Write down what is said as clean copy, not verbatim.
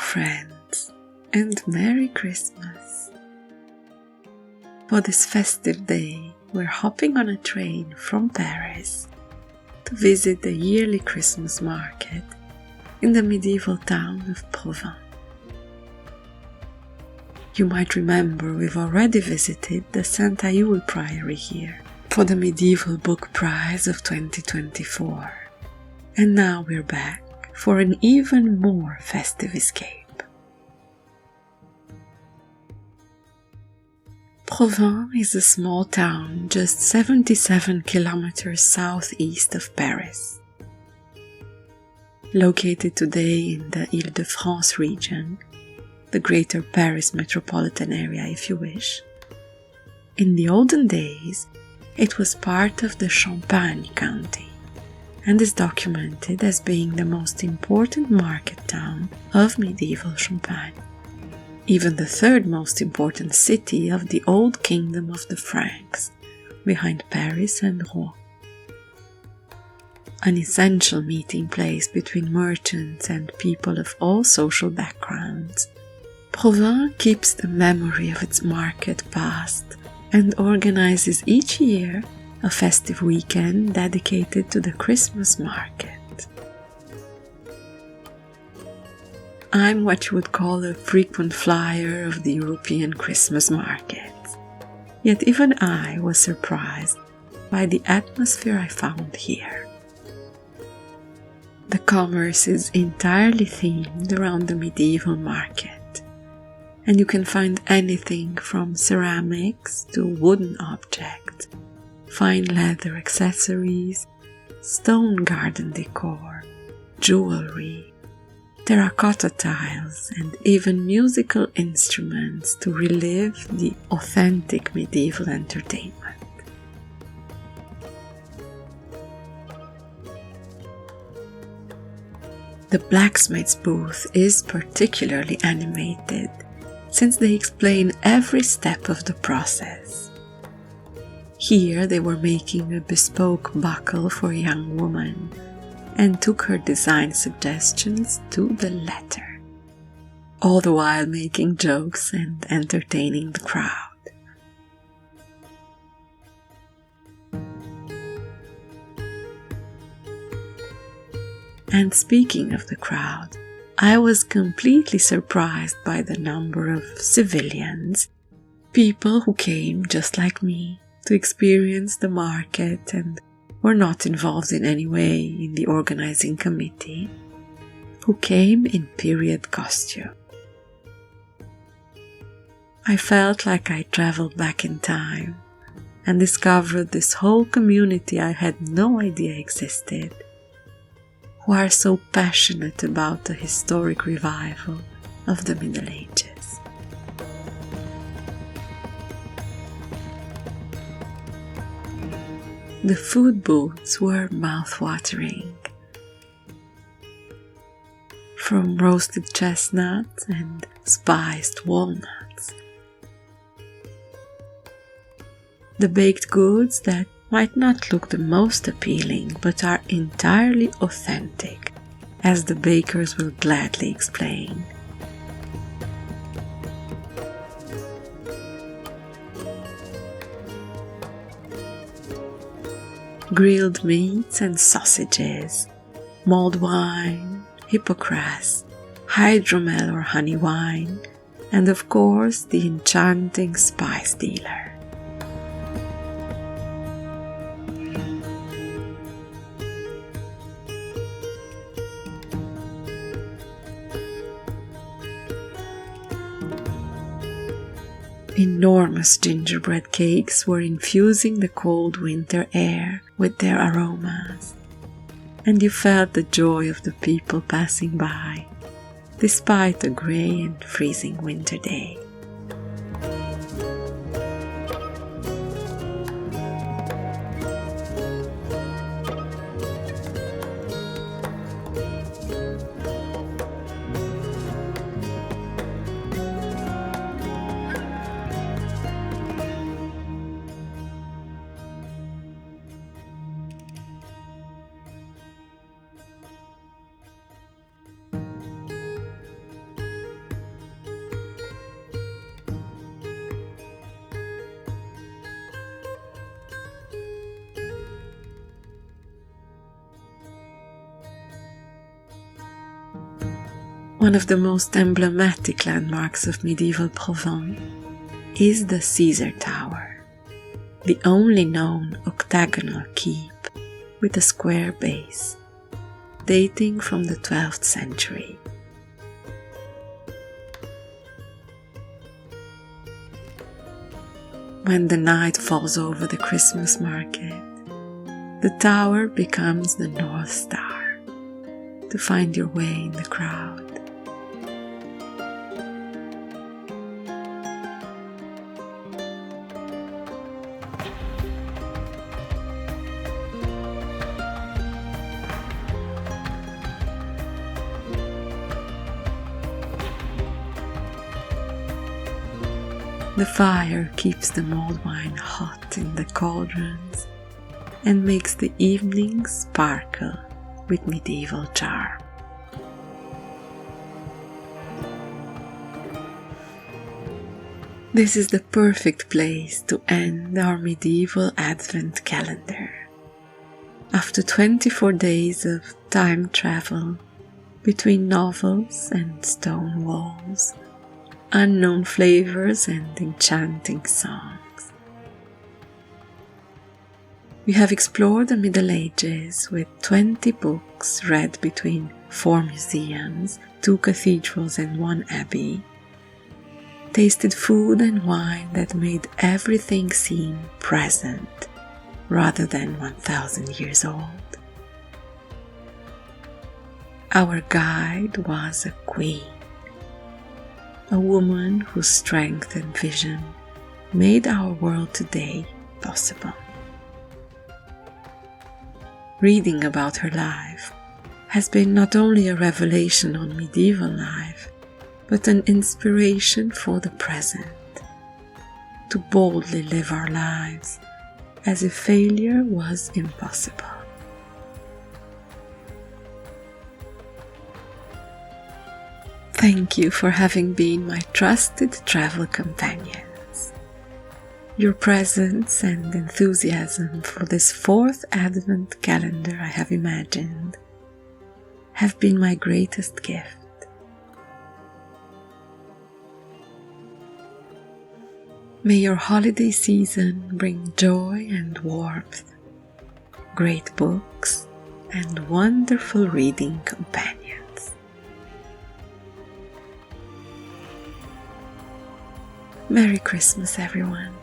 friends, and Merry Christmas! For this festive day, we're hopping on a train from Paris to visit the yearly Christmas market in the medieval town of Provins. You might remember we've already visited the Saint Ayoul Priory here for the Medieval Book Prize of 2024, and now we're back for an even more festive escape. Provins is a small town just 77 kilometers southeast of Paris. Located today in the Île-de-France region, the Greater Paris metropolitan area if you wish, in the olden days it was part of the Champagne county and is documented as being the most important market town of medieval Champagne, even the third most important city of the old kingdom of the Franks, behind Paris and Rouen. An essential meeting place between merchants and people of all social backgrounds, Provins keeps the memory of its market past and organizes each year a festive weekend dedicated to the Christmas market. I'm what you would call a frequent flyer of the European Christmas markets, yet even I was surprised by the atmosphere I found here. The commerce is entirely themed around the medieval market, and you can find anything from ceramics to wooden objects, fine leather accessories, stone garden decor, jewelry, terracotta tiles, and even musical instruments to relive the authentic medieval entertainment. The blacksmith's booth is particularly animated, since they explain every step of the process. Here they were making a bespoke buckle for a young woman and took her design suggestions to the letter, all the while making jokes and entertaining the crowd. And speaking of the crowd, I was completely surprised by the number of civilians, people who came just like me to experience the market and were not involved in any way in the organizing committee, who came in period costume. I felt like I traveled back in time and discovered this whole community I had no idea existed, who are so passionate about the historic revival of the Middle Ages. The food booths were mouth-watering. From roasted chestnuts and spiced walnuts, the baked goods that might not look the most appealing but are entirely authentic, as the bakers will gladly explain. Grilled meats and sausages, mulled wine, hippocras, hydromel or honey wine, and of course the enchanting spice dealer. Enormous gingerbread cakes were infusing the cold winter air with their aromas, and you felt the joy of the people passing by, despite a grey and freezing winter day. One of the most emblematic landmarks of medieval Provins is the Caesar Tower, the only known octagonal keep with a square base, dating from the 12th century. When the night falls over the Christmas market, the tower becomes the North Star to find your way in the crowd. The fire keeps the mulled wine hot in the cauldrons and makes the evenings sparkle with medieval charm. This is the perfect place to end our medieval Advent calendar. After 24 days of time travel between novels and stone walls, unknown flavors and enchanting songs. We have explored the Middle Ages with 20 books read between 4 museums, 2 cathedrals and 1 abbey, tasted food and wine that made everything seem present rather than 1,000 years old. Our guide was a queen, a woman whose strength and vision made our world today possible. Reading about her life has been not only a revelation on medieval life, but an inspiration for the present, to boldly live our lives as if failure was impossible. Thank you for having been my trusted travel companions. Your presence and enthusiasm for this 4th Advent calendar I have imagined have been my greatest gift. May your holiday season bring joy and warmth, great books, and wonderful reading companions. Merry Christmas, everyone.